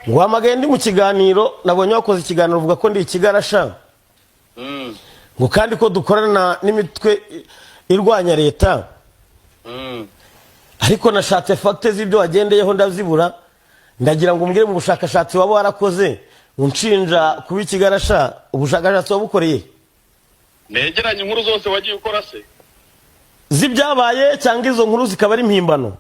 Nguhamagaye ndi mu kiganiro nabonye wakoze ikiganiro uvuga ko ndi ikigarasha. Ngo kandi ko dukorana n'imitwe irwanya leta. Ariko nashatse facts z'ibyo wagendeyeho ndazibura. Ndagira ngo umbwire mu bushakashatsi waba warakoze unshinja kuba ikigarasha ubushakashatsi wabukoreye. Negeranye inkuru zose wagiye ukora se? Zibyabaye cyangwa izo nkuru zikaba ari impimbano?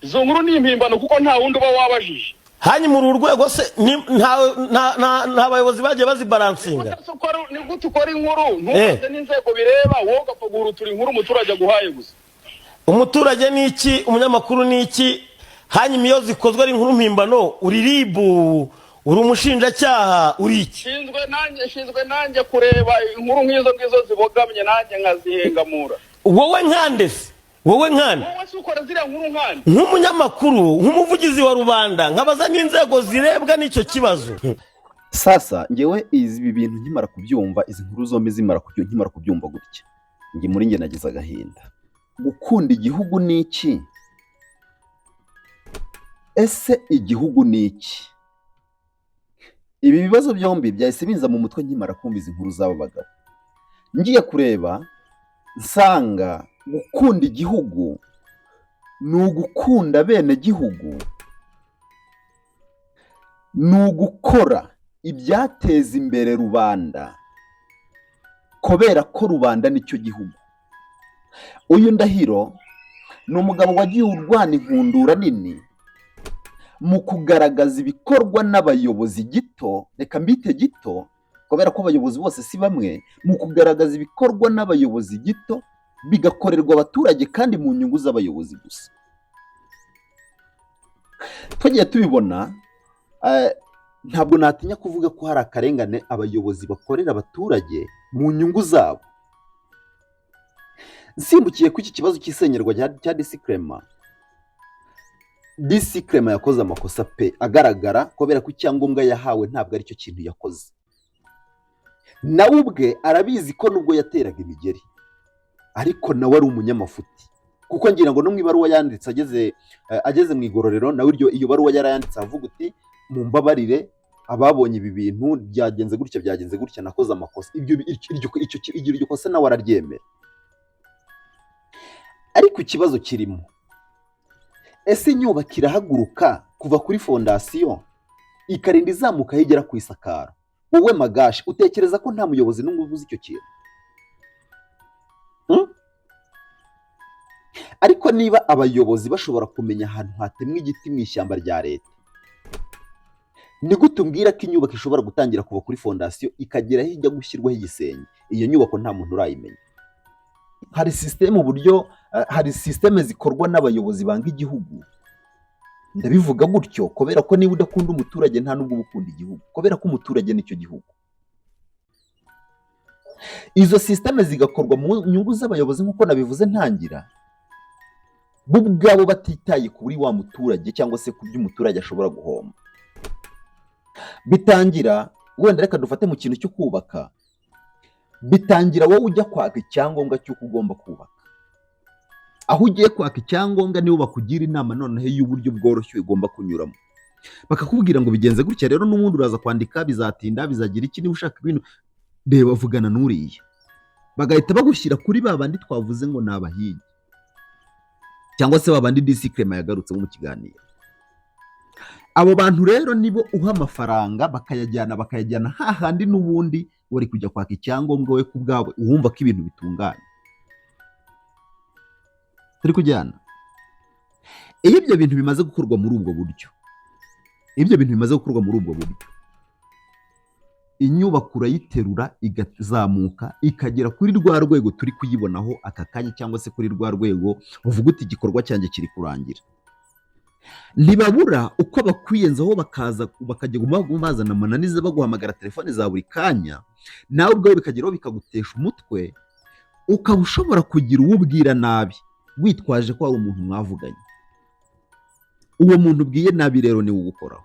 Izo nkuru ni impimbano kuko nta wundi uba wabajije. Hanyi muri urwego se nta bayobozi bagiye bazibalansinga. Ni gute ukora inkuru ntubaze n'inzego bireba wowe ugapfa guhurutura inkuru umuturage aguhaye gusa? Umuturage ni iki, umunyamakuru ni iki? Hanyi iyo zikozwe ari inkuru mpimbano uri ribu, uri umushinjacyaha, uri iki? Shinzwe nanjye kureba inkuru nk'izo ngizo zibogamye nanjye nkazihengamura. Wowe nkande se? Wowe nkande? Wowe se ukora ziriya nkuru nkande? Nk'umunyamakuru, nk'umuvugizi wa rubanda, nkabaza n'inzego zirebwa n'icyo kibazo. Sasa ngewe izi bintu nkimara kubyumva, izi nkuru zombi nkimara kubyumva gutya, nge muri nge nagize agahinda. Gukunda igihugu ni iki? Ese igihugu ni iki? Ibi bibazo byombi byahise binza mu mutwe nkimara kumva izi nkuru z'aba bagabo. Ngiye kureba nsanga gukunda igihugu ni ugukunda bene gihugu, ni ugukora ibyateza imbere rubanda kubera ko rubanda nicyo gihugu. Uyu Ndahiro ni umugabo wagiye urwana inkundura nini mu kugaragaza ibikorwa n'abayobozi gito, reka mbite gito kubera ko abayobozi bose si bamwe, mu kugaragaza ibikorwa n'abayobozi gito bigakorerwa abaturage kandi mu nyungu z'abayobozi gusa. Tugiye tubibona, ntabwo natinya kuvuga ko hari akarengane abayobozi bakorera abaturage mu nyungu zabo. Nsimbukiye ku iki kibazo cy'isenyerwa cya Disikrema yakoze amakosa pe agaragara kubera ko icyangombwa yahawe ntabwo ari cyo kintu yakoze. Nawe ubwe arabizi ko nubwo yateraga imigeri ariko nawe ari umunyamafuti, kuko ngira ngo no mu ibaruwa yanditse ageze mu igororero, nawe iyo baruwa yarayanditse avuga uti mumbabarire ababonye ibi bintu byagenze gutya nakoze amakosa. Iryo kosa nawe araryemera. Ariko ikibazo kirimo, ese inyubako irahaguruka kuva kuri fondasiyo ikarinda izamuka igera ku isakaro? Wowe Magashi utekereza ko nta muyobozi n'umwe uvuze icyo kintu? Ariko niba abayobozi bashobora kumenya ahantu hatemwa igiti mu ishyamba rya leta, ni gute umbwira ko inyubako ishobora gutangira kuva kuri fondasiyo ikagera aho ijya gushyirwaho igisenge? Iyo nyubako nta muntu urayimenya. Hari systeme zikorwa n'abayobozi banga igihugu. Ndabivuga gutyo kubera ko niba udakunda umuturage nta nubwo ukunda igihugu, kubera ko umuturage nicyo gihugu. Izo systeme zigakorwa mu nyungu z'abayobozi nk'uko nabivuze ntangira, bo ubwabo batitaye kuri wa muturage cyangwa se ku byo umuturage ashobora guhomba. Bitangira, wenda reka dufate mu kintu cyo kubaka, bitangira wowe ujya kwaka icyangombwa cy'uko ugomba kubaka. Aho ugiye kwaka icyangombwa nibo bakugira inama noneho y'uburyo bworoshye ugomba kunyuramo. Bakakubwira ngo bigenze gutya rero, n'ubundi uraza kwandika, bizatinda, bizagira iki, niba ushaka ibintu reba vugana n'uriya. Bagahita bagushyira kuri babandi twavuze ngo nabahigi, cyangwa se babandi Disikrema yagarutse mu kiganiro. Abo bantu rero nibo uha amafaranga bakayajyana hahandi n'ubundi wari kujya kwaka icyangombwa we ku bwawe uwumva ko ibintu bitunganye. Turi kujyana. Iyo ibyo bintu bimaze gukorwa muri ubwo buryo, inyubako urayiterura igazamuka ikagera kuri rwa rwego turi kuyibonaho aka kanya, cyangwa se kuri rwa rwego uvuga uti igikorwa cyanjye kiri kurangira. Ntibabura uko bakwiyenzaho bakajya bazana amananiza baguhamagara telefone za buri kanya, nawe ubwawe bikageraho bikagutesha umutwe, ukaba ushobora kugira uwo ubwira nabi witwaje ko ari umuntu mwavuganye. Uwo muntu ubwiye nabi rero niwe ugukoraho.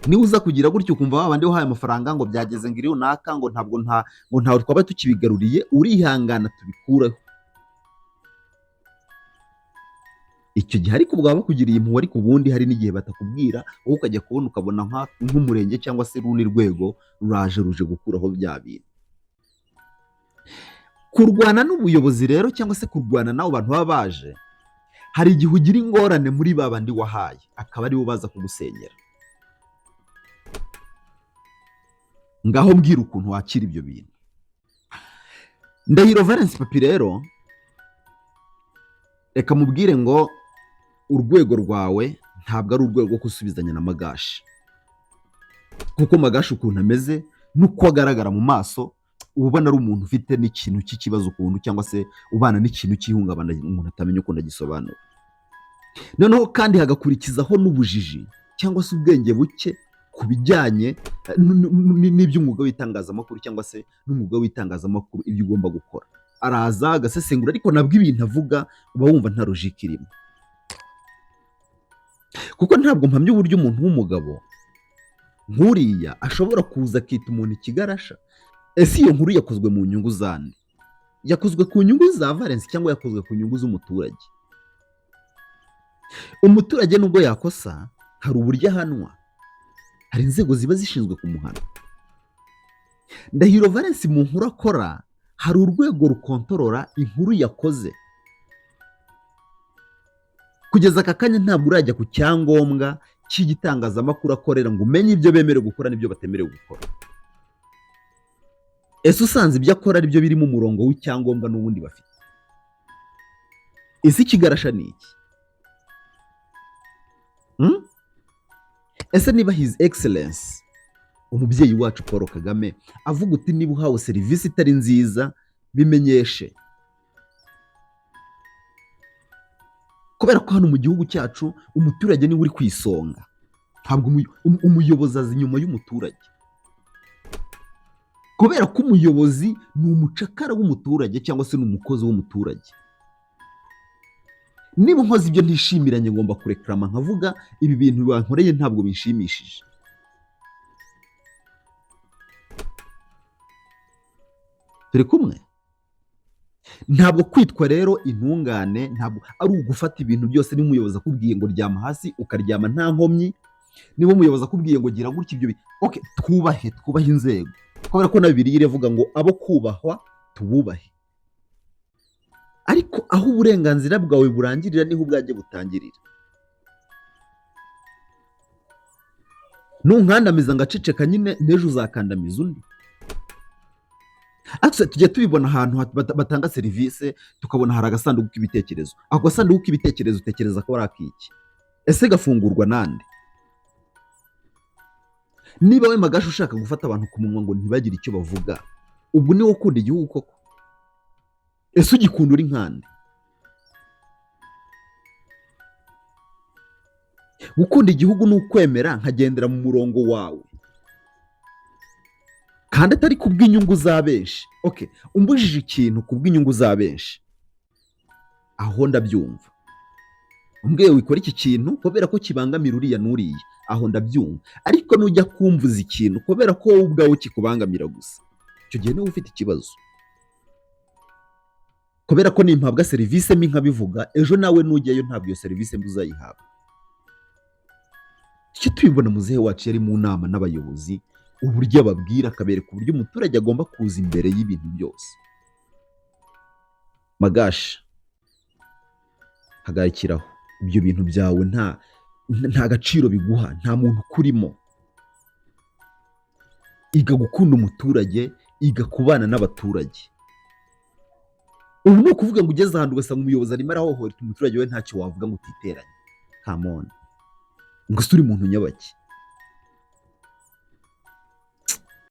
Niba uza kugira gutyo ukumva babandi wahaye amafaranga ngo byageze ngiri runaka ngo ntawe twaba tukibigaruriye, urihangana tubikureho. icyo gihe ariko bwaba bakugiriye impuhwe, ariko ubundi hari n'igihe batakubwira wowe ukajya kubona ukabona nk'umurenge cyangwa se urundi rwego ruje gukuraho bya bintu. Kurwana n'ubuyobozi rero cyangwa se kurwana n'abo bantu baba baje, hari igihe ugira ingorane muri ba bandi wahaye akaba aribo baza kugusenyera. Ngaho mbwira ukuntu wakira ibyo bintu. Ndahiro Valens Papi rero reka mubwire ngo urwego rwawe ntabwo ari urwego rwo gusubizanya na Magashi, kuko Magashi ukuntu ameze n'uko agaragara mu maso uba ubona ari umuntu ufite n'ikintu cy'ikibazo ukuntu, cyangwa se ubana n'ikintu cy'ihungabana umuntu atamenya ukuntu agisobanura. Noneho kandi hagakurikizaho n'ubujiji cyangwa se ubwenge buke ku bijyanye n'iby'umwuga w'itangazamakuru cyangwa se n'umwuga w'itangazamakuru ibyo ugomba gukora. Araza agasesengura, ariko nabwo ibintu avuga uba wumva nta logique irimo, kuko ntabwo mpamya uburyo umuntu w'umugabo nk'uriya ashobora kuza akita umuntu ikigarasha. Ese iyo nkuru yakozwe mu nyungu zande? Yakozwe ku nyungu za Valens cyangwa yakozwe ku nyungu z'umuturage? Umuturage nubwo yakosa hari uburyo ahanwa, hari inzego ziba zishinzwe kumuhana. Ndahiro Valens mu nkuru akora hari urwego rukontorora inkuru yakoze. Kugeza aka kanya ntabwo urajya ku cyangombwa cy'igitangazamakuru akorera ngo umenye ibyo bemerewe gukora n'ibyo batemerewe gukora. Ese usanze ibyo akora ari byo biri mu murongo w'icyangombwa n'ubundi bafite? Ese ikigarasha ni iki? Ese niba His Excellence umubyeyi wacu Paul Kagame avuga uti niba uhawe serivisi itari nziza bimenyeshe, kubera ko hano mu gihugu cyacu umuturage niwe uri ku isonga, ntabwo umuyobozi azi inyuma y'umuturage, kubera ko umuyobozi ni umucakara w'umuturage cyangwa se ni umukozi w'umuturage. Niba nkoze ibyo ntishyimiranye ngomba kureklama nkavuga ibi bintu bankoreye ntabwo bishimishije. Turi kumwe? Ntabwo kwitwa rero intungane ntabwo ari ugufata ibintu byose n'umuyobozi akubwiye ngo ryama hasi ukaryama nta nkomyi. Niba umuyobozi akubwiye ngo gira gutya ibyo okay, twubahe inzego, kubera ko na Bibiliya iravuga ngo abo kubahwa tububahe. Ariko aho uburenganzira bwawe burangirira niho ubwanjye butangirira. Nunkandamiza ngaceceka nyine n'ejo uzakandamiza undi. Akse tujye tubibona ahantu batanga serivisi tukabona hari agasanduku k'ibitekerezo. Ako gasanduku k'ibitekerezo utekereza ko ari akiki? Ese gafungurwa nande? Niba we Magashi ushaka gufata abantu ku munwa ngo ntibagire icyo bavuga, ubwo ni wo ukunda igihugu koko? Ese ugikunda uri nkande? Gukunda igihugu ni ukwemera nkagendera mu murongo wawe, kandi atari kubw'inyungu za benshi. Okay, umbujije ikintu kubw'inyungu za benshi, aho ndabyumva. Umbwiye wikora iki kintu kubera ko kibangamira uriya n'uriya, aho ndabyumva. Ariko nujya kumvuza ikintu kubera ko wowe ubwawe kikubangamira gusa, icyo gihe niwe ufite ikibazo. Kubera ko nimpabwa serivisi mbi nkabivuga, ejo nawe nujyayo ntabwo iyo serivisi mbi uzayihabwa. Icyo tubibona muzehe wacu yari mu nama n'abayobozi, uburyo ababwira akabereka uburyo umuturage agomba kuza imbere y'ibintu byose. Magashi, hagarikiraho ibyo bintu byawe, nta gaciro biguha, nta muntu kurimo. Iga gukunda umuturage, iga kubana n'abaturage. Ubu ni ukuvuga ngo ugeze ahantu ugasanga umuyobozi arimo arahohotera umuturage we ntacyo wavuga ngo utiteranye. Come on, ngo uri muntu nyabaki?